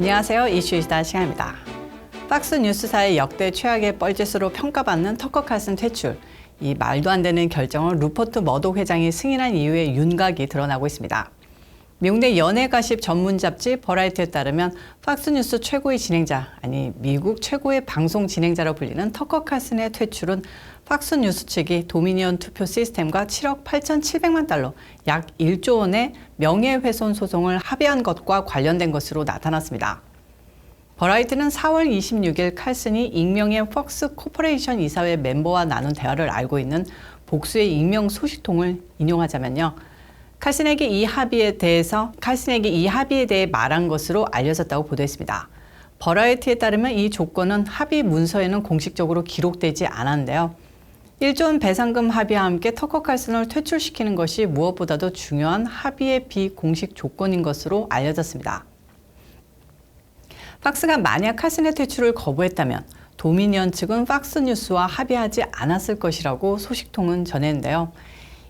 안녕하세요. 이슈이다 시간입니다. 팍스 뉴스사의 역대 최악의 뻘짓으로 평가받는 터커 칼슨 퇴출. 이 말도 안 되는 결정을 루퍼트 머독 회장이 승인한 이후에 윤곽이 드러나고 있습니다. 미국 내 연예 가십 전문 잡지 버라이어티에 따르면 팍스 뉴스 최고의 진행자, 아니 미국 최고의 방송 진행자로 불리는 터커 칼슨의 퇴출은 팍스 뉴스 측이 도미니언 투표 시스템과 7억 8,700만 달러, 약 1조 원의 명예훼손 소송을 합의한 것과 관련된 것으로 나타났습니다. 버라이어티는 4월 26일 칼슨이 익명의 팍스 코퍼레이션 이사회 멤버와 나눈 대화를 알고 있는 복수의 익명 소식통을 인용하자면요. 칼슨에게 이 합의에 대해 말한 것으로 알려졌다고 보도했습니다. 버라이어티에 따르면 이 조건은 합의 문서에는 공식적으로 기록되지 않았는데요. 1조 원 배상금 합의와 함께 터커 칼슨을 퇴출시키는 것이 무엇보다도 중요한 합의의 비공식 조건인 것으로 알려졌습니다. 팍스가 만약 칼슨의 퇴출을 거부했다면 도미니언 측은 팍스 뉴스와 합의하지 않았을 것이라고 소식통은 전했는데요.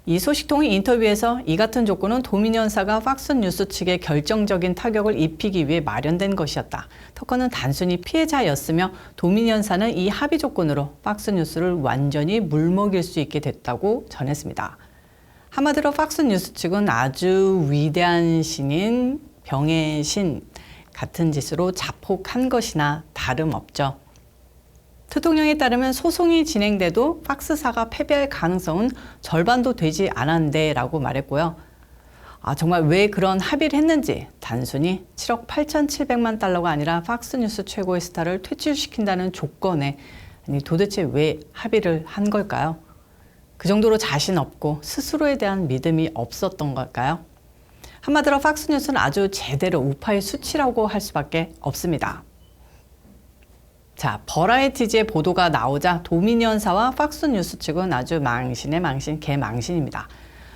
이 소식통의 인터뷰에서 이 같은 조건은 도미니언사가 팍스 뉴스 측에 결정적인 타격을 입히기 위해 마련된 것이었다. 터커는 단순히 피해자였으며 도미니언사는 이 합의 조건으로 팍스 뉴스를 완전히 물먹일 수 있게 됐다고 전했습니다. 한마디로 팍스 뉴스 측은 아주 위대한 신인 병의 신 같은 짓으로 자폭한 것이나 다름없죠. 대통령에 따르면 소송이 진행돼도 팍스사가 패배할 가능성은 절반도 되지 않았는데 라고 말했고요. 정말 왜 그런 합의를 했는지 단순히 7억 8,700만 달러가 아니라 팍스뉴스 최고의 스타를 퇴출시킨다는 조건에 도대체 왜 합의를 한 걸까요? 그 정도로 자신 없고 스스로에 대한 믿음이 없었던 걸까요? 한마디로 팍스뉴스는 아주 제대로 우파의 수치라고 할 수밖에 없습니다. 자, 버라이어티지의 보도가 나오자 도미니언사와 팍스 뉴스 측은 아주 망신의 망신, 개망신입니다.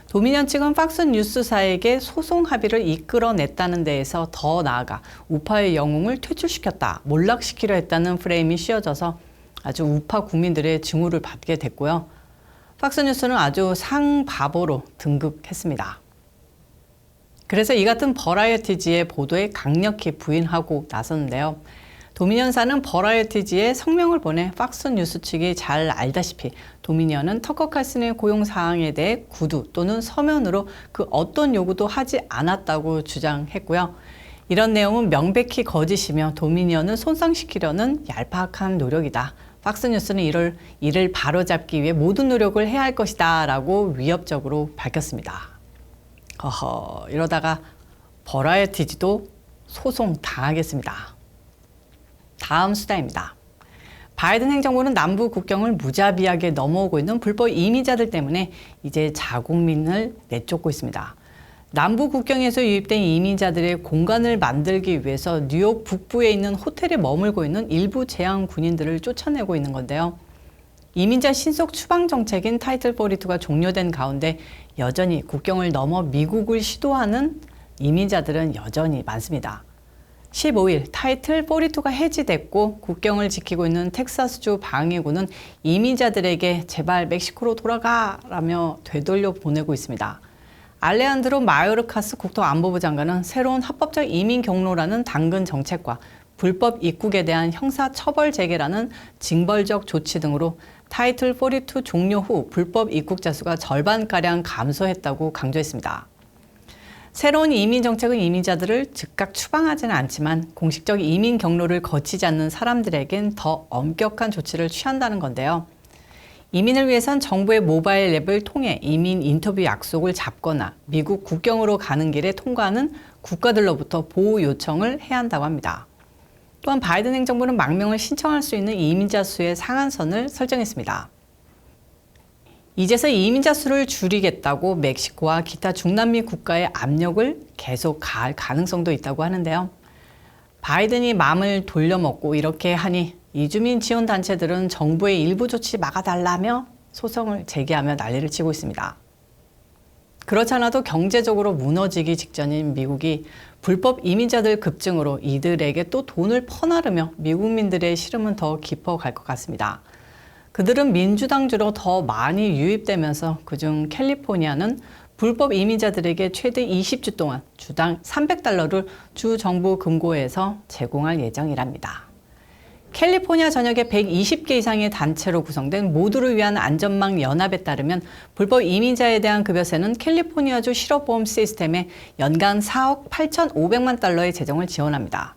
도미니언 측은 팍스 뉴스사에게 소송 합의를 이끌어냈다는 데에서 더 나아가 우파의 영웅을 퇴출시켰다, 몰락시키려 했다는 프레임이 씌워져서 아주 우파 국민들의 증오를 받게 됐고요. 팍스 뉴스는 아주 상바보로 등극했습니다. 그래서 이 같은 버라이어티지의 보도에 강력히 부인하고 나섰는데요. 도미니언사는 버라이어티지에 성명을 보내 팍스 뉴스 측이 잘 알다시피 도미니언은 터커 칼슨의 고용 사항에 대해 구두 또는 서면으로 그 어떤 요구도 하지 않았다고 주장했고요. 이런 내용은 명백히 거짓이며 도미니언을 손상시키려는 얄팍한 노력이다. 팍스 뉴스는 이를 바로잡기 위해 모든 노력을 해야 할 것이다 라고 위협적으로 밝혔습니다. 이러다가 버라이어티지도 소송 당하겠습니다. 다음 수다입니다. 바이든 행정부는 남부 국경을 무자비하게 넘어오고 있는 불법 이민자들 때문에 이제 자국민을 내쫓고 있습니다. 남부 국경에서 유입된 이민자들의 공간을 만들기 위해서 뉴욕 북부에 있는 호텔에 머물고 있는 일부 재향 군인들을 쫓아내고 있는 건데요. 이민자 신속 추방 정책인 타이틀 42가 종료된 가운데 여전히 국경을 넘어 미국을 시도하는 이민자들은 여전히 많습니다. 15일 타이틀 42가 해지됐고 국경을 지키고 있는 텍사스주 방위군은 이민자들에게 제발 멕시코로 돌아가라며 되돌려 보내고 있습니다. 알레한드로 마요르카스 국토안보부 장관은 새로운 합법적 이민 경로라는 당근 정책과 불법 입국에 대한 형사 처벌 재개라는 징벌적 조치 등으로 타이틀 42 종료 후 불법 입국자 수가 절반가량 감소했다고 강조했습니다. 새로운 이민 정책은 이민자들을 즉각 추방하지는 않지만 공식적 이민 경로를 거치지 않는 사람들에겐 더 엄격한 조치를 취한다는 건데요. 이민을 위해선 정부의 모바일 앱을 통해 이민 인터뷰 약속을 잡거나 미국 국경으로 가는 길에 통과하는 국가들로부터 보호 요청을 해야 한다고 합니다. 또한 바이든 행정부는 망명을 신청할 수 있는 이민자 수의 상한선을 설정했습니다. 이제서 이민자 수를 줄이겠다고 멕시코와 기타 중남미 국가의 압력을 계속 가할 가능성도 있다고 하는데요. 바이든이 마음을 돌려먹고 이렇게 하니 이주민 지원 단체들은 정부의 일부 조치 막아달라며 소송을 제기하며 난리를 치고 있습니다. 그렇지 않아도 경제적으로 무너지기 직전인 미국이 불법 이민자들 급증으로 이들에게 또 돈을 퍼나르며 미국민들의 시름은 더 깊어갈 것 같습니다. 그들은 민주당주로 더 많이 유입되면서 그중 캘리포니아는 불법 이민자들에게 최대 20주 동안 주당 $300를 주 정부 금고에서 제공할 예정이랍니다. 캘리포니아 전역에 120개 이상의 단체로 구성된 모두를 위한 안전망 연합에 따르면 불법 이민자에 대한 급여세는 캘리포니아주 실업보험 시스템에 연간 4억 8,500만 달러의 재정을 지원합니다.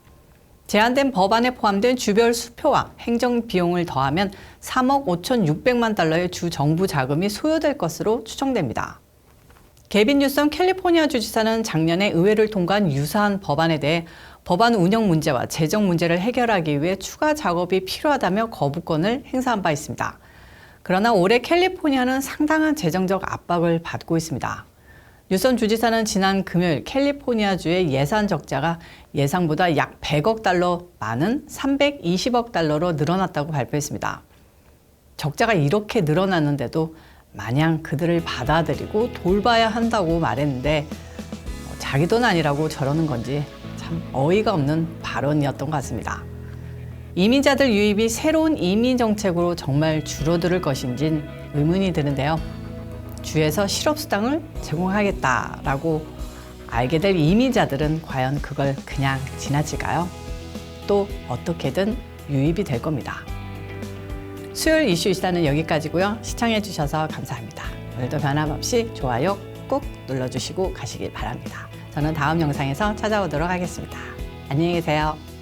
제안된 법안에 포함된 주별 수표와 행정 비용을 더하면 3억 5,600만 달러의 주 정부 자금이 소요될 것으로 추정됩니다. 게빈 뉴섬 캘리포니아 주지사는 작년에 의회를 통과한 유사한 법안에 대해 법안 운영 문제와 재정 문제를 해결하기 위해 추가 작업이 필요하다며 거부권을 행사한 바 있습니다. 그러나 올해 캘리포니아는 상당한 재정적 압박을 받고 있습니다. 뉴섬 주지사는 지난 금요일 캘리포니아주의 예산 적자가 예상보다 약 100억 달러 많은 320억 달러로 늘어났다고 발표했습니다. 적자가 이렇게 늘어났는데도 마냥 그들을 받아들이고 돌봐야 한다고 말했는데 자기 돈 아니라고 저러는 건지 참 어이가 없는 발언이었던 것 같습니다. 이민자들 유입이 새로운 이민 정책으로 정말 줄어들 것인진 의문이 드는데요. 주에서 실업수당을 제공하겠다라고 알게 될 이민자들은 과연 그걸 그냥 지나칠까요? 또 어떻게든 유입이 될 겁니다. 수요일 이슈 이슈는 여기까지고요. 시청해주셔서 감사합니다. 오늘도 변함없이 좋아요 꾹 눌러주시고 가시길 바랍니다. 저는 다음 영상에서 찾아오도록 하겠습니다. 안녕히 계세요.